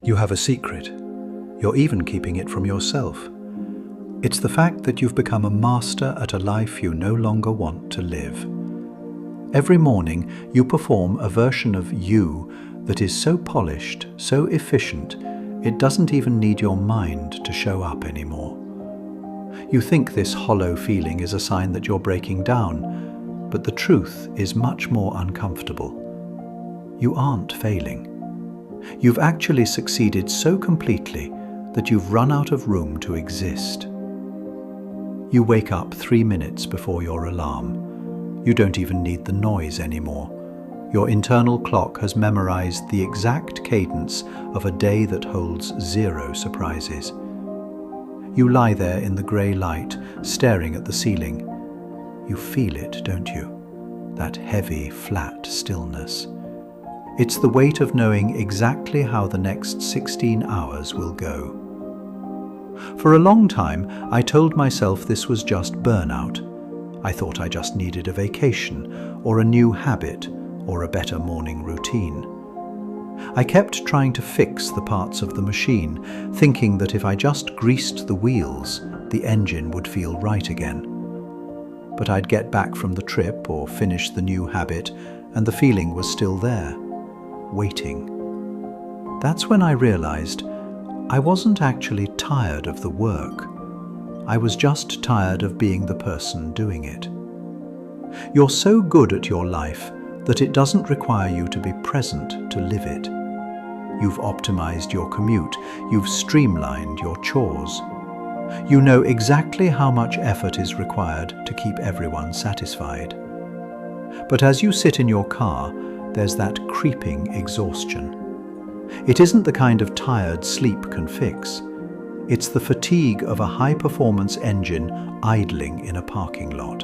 You have a secret. You're even keeping it from yourself. It's the fact that you've become a master at a life you no longer want to live. Every morning, you perform a version of you that is so polished, so efficient, it doesn't even need your mind to show up anymore. You think this hollow feeling is a sign that you're breaking down, but the truth is much more uncomfortable. You aren't failing. You've actually succeeded so completely that you've run out of room to exist. You wake up 3 minutes before your alarm. You don't even need the noise anymore. Your internal clock has memorized the exact cadence of a day that holds 0 surprises. You lie there in the grey light, staring at the ceiling. You feel it, don't you? That heavy, flat stillness. It's the weight of knowing exactly how the next 16 hours will go. For a long time, I told myself this was just burnout. I thought I just needed a vacation, or a new habit, or a better morning routine. I kept trying to fix the parts of the machine, thinking that if I just greased the wheels, the engine would feel right again. But I'd get back from the trip or finish the new habit, and the feeling was still there, waiting. That's when I realized I wasn't actually tired of the work. I was just tired of being the person doing it. You're so good at your life that it doesn't require you to be present to live it. You've optimized your commute, you've streamlined your chores. You know exactly how much effort is required to keep everyone satisfied. But as you sit in your car, there's that creeping exhaustion. It isn't the kind of tired sleep can fix. It's the fatigue of a high-performance engine idling in a parking lot.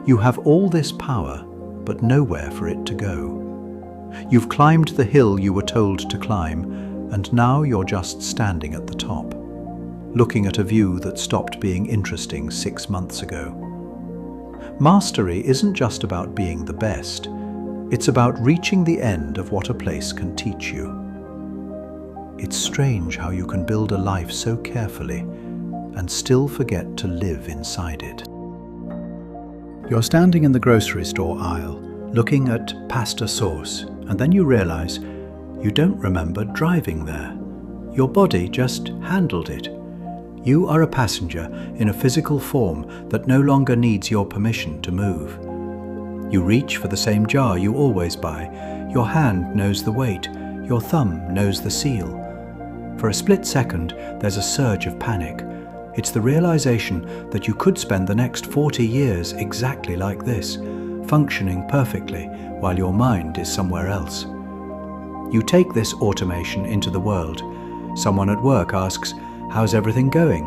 You have all this power, but nowhere for it to go. You've climbed the hill you were told to climb, and now you're just standing at the top, looking at a view that stopped being interesting 6 months ago. Mastery isn't just about being the best. It's about reaching the end of what a place can teach you. It's strange how you can build a life so carefully and still forget to live inside it. You're standing in the grocery store aisle, looking at pasta sauce, and then you realize you don't remember driving there. Your body just handled it. You are a passenger in a physical form that no longer needs your permission to move. You reach for the same jar you always buy. Your hand knows the weight. Your thumb knows the seal. For a split second, there's a surge of panic. It's the realization that you could spend the next 40 years exactly like this, functioning perfectly while your mind is somewhere else. You take this automation into the world. Someone at work asks, "How's everything going?"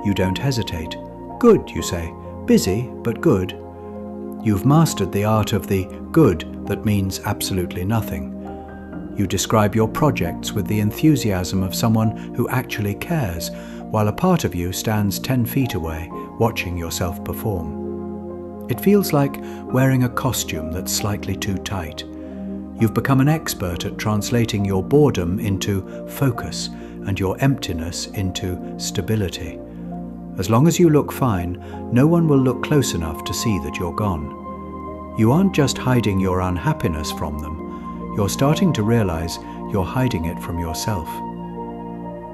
You don't hesitate. "Good," you say. "Busy, but good." You've mastered the art of the good that means absolutely nothing. You describe your projects with the enthusiasm of someone who actually cares, while a part of you stands 10 feet away, watching yourself perform. It feels like wearing a costume that's slightly too tight. You've become an expert at translating your boredom into focus and your emptiness into stability. As long as you look fine, no one will look close enough to see that you're gone. You aren't just hiding your unhappiness from them. You're starting to realize you're hiding it from yourself.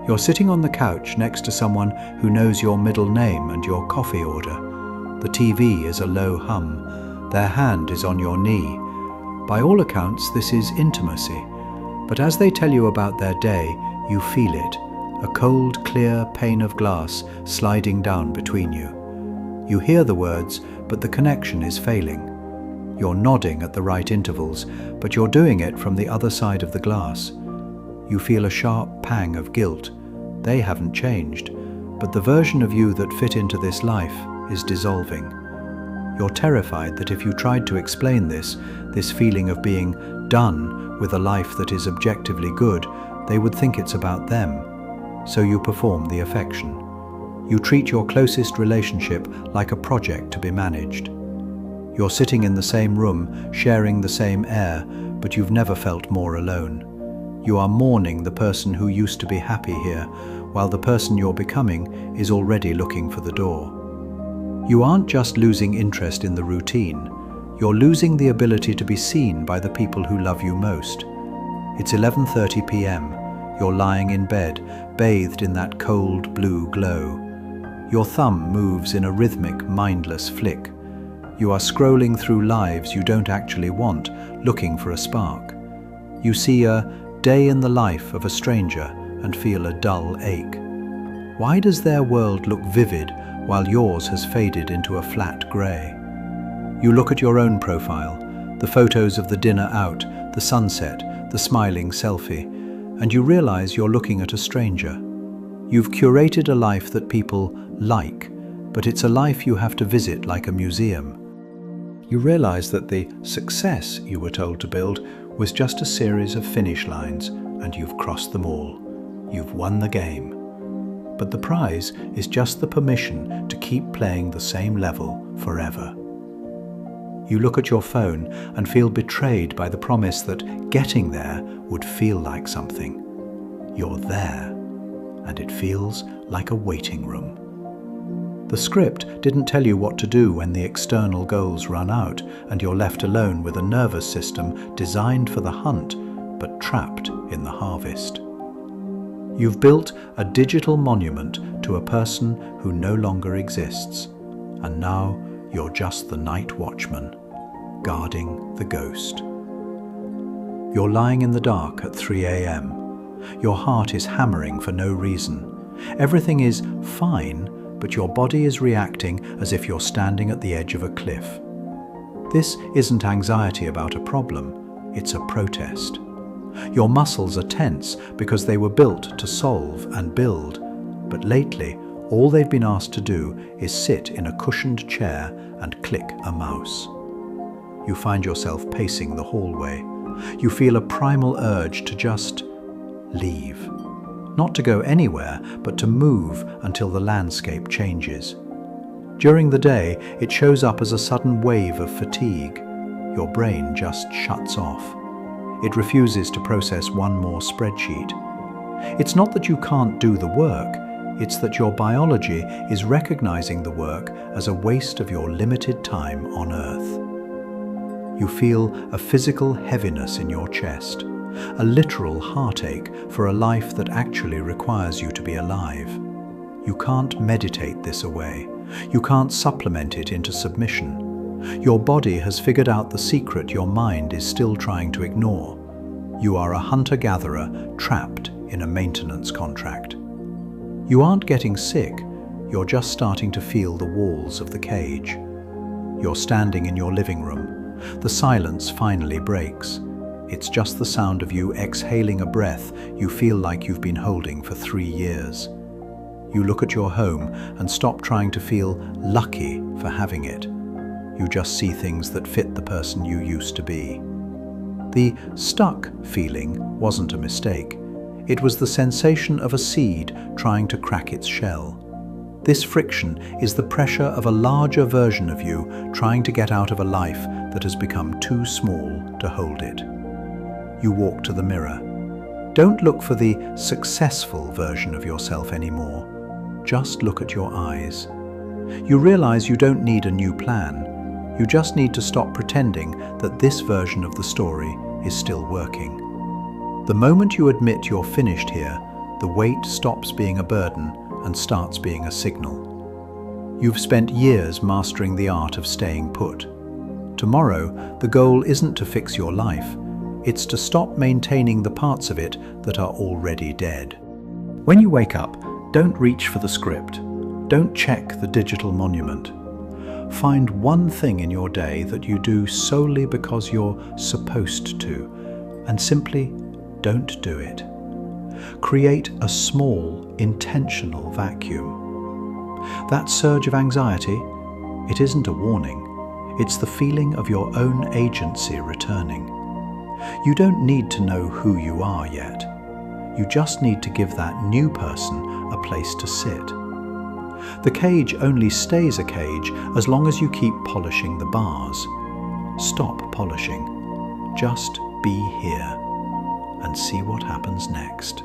You're sitting on the couch next to someone who knows your middle name and your coffee order. The TV is a low hum. Their hand is on your knee. By all accounts, this is intimacy. But as they tell you about their day, you feel it. A cold, clear pane of glass sliding down between you. You hear the words, but the connection is failing. You're nodding at the right intervals, but you're doing it from the other side of the glass. You feel a sharp pang of guilt. They haven't changed, but the version of you that fit into this life is dissolving. You're terrified that if you tried to explain this feeling of being done with a life that is objectively good, they would think it's about them. So you perform the affection. You treat your closest relationship like a project to be managed. You're sitting in the same room, sharing the same air, but you've never felt more alone. You are mourning the person who used to be happy here, while the person you're becoming is already looking for the door. You aren't just losing interest in the routine, you're losing the ability to be seen by the people who love you most. It's 11:30 p.m. You're lying in bed, bathed in that cold blue glow. Your thumb moves in a rhythmic, mindless flick. You are scrolling through lives you don't actually want, looking for a spark. You see a day in the life of a stranger and feel a dull ache. Why does their world look vivid while yours has faded into a flat grey? You look at your own profile, the photos of the dinner out, the sunset, the smiling selfie, and you realize you're looking at a stranger. You've curated a life that people like, but it's a life you have to visit like a museum. You realize that the success you were told to build was just a series of finish lines, and you've crossed them all. You've won the game. But the prize is just the permission to keep playing the same level forever. You look at your phone and feel betrayed by the promise that getting there would feel like something. You're there, and it feels like a waiting room. The script didn't tell you what to do when the external goals run out and you're left alone with a nervous system designed for the hunt, but trapped in the harvest. You've built a digital monument to a person who no longer exists, and now you're just the night watchman, guarding the ghost. You're lying in the dark at 3 a.m. Your heart is hammering for no reason. Everything is fine, but your body is reacting as if you're standing at the edge of a cliff. This isn't anxiety about a problem, it's a protest. Your muscles are tense because they were built to solve and build, but lately all they've been asked to do is sit in a cushioned chair and click a mouse. You find yourself pacing the hallway. You feel a primal urge to just leave. Not to go anywhere, but to move until the landscape changes. During the day, it shows up as a sudden wave of fatigue. Your brain just shuts off. It refuses to process one more spreadsheet. It's not that you can't do the work, it's that your biology is recognizing the work as a waste of your limited time on Earth. You feel a physical heaviness in your chest, a literal heartache for a life that actually requires you to be alive. You can't meditate this away. You can't supplement it into submission. Your body has figured out the secret your mind is still trying to ignore. You are a hunter-gatherer trapped in a maintenance contract. You aren't getting sick, you're just starting to feel the walls of the cage. You're standing in your living room. The silence finally breaks. It's just the sound of you exhaling a breath you feel like you've been holding for 3 years. You look at your home and stop trying to feel lucky for having it. You just see things that fit the person you used to be. The stuck feeling wasn't a mistake. It was the sensation of a seed trying to crack its shell. This friction is the pressure of a larger version of you trying to get out of a life that has become too small to hold it. You walk to the mirror. Don't look for the successful version of yourself anymore. Just look at your eyes. You realize you don't need a new plan. You just need to stop pretending that this version of the story is still working. The moment you admit you're finished here, the weight stops being a burden and starts being a signal. You've spent years mastering the art of staying put. Tomorrow, the goal isn't to fix your life. It's to stop maintaining the parts of it that are already dead. When you wake up, don't reach for the script. Don't check the digital monument. Find one thing in your day that you do solely because you're supposed to, and simply don't do it. Create a small, intentional vacuum. That surge of anxiety, it isn't a warning. It's the feeling of your own agency returning. You don't need to know who you are yet. You just need to give that new person a place to sit. The cage only stays a cage as long as you keep polishing the bars. Stop polishing. Just be here. and see what happens next.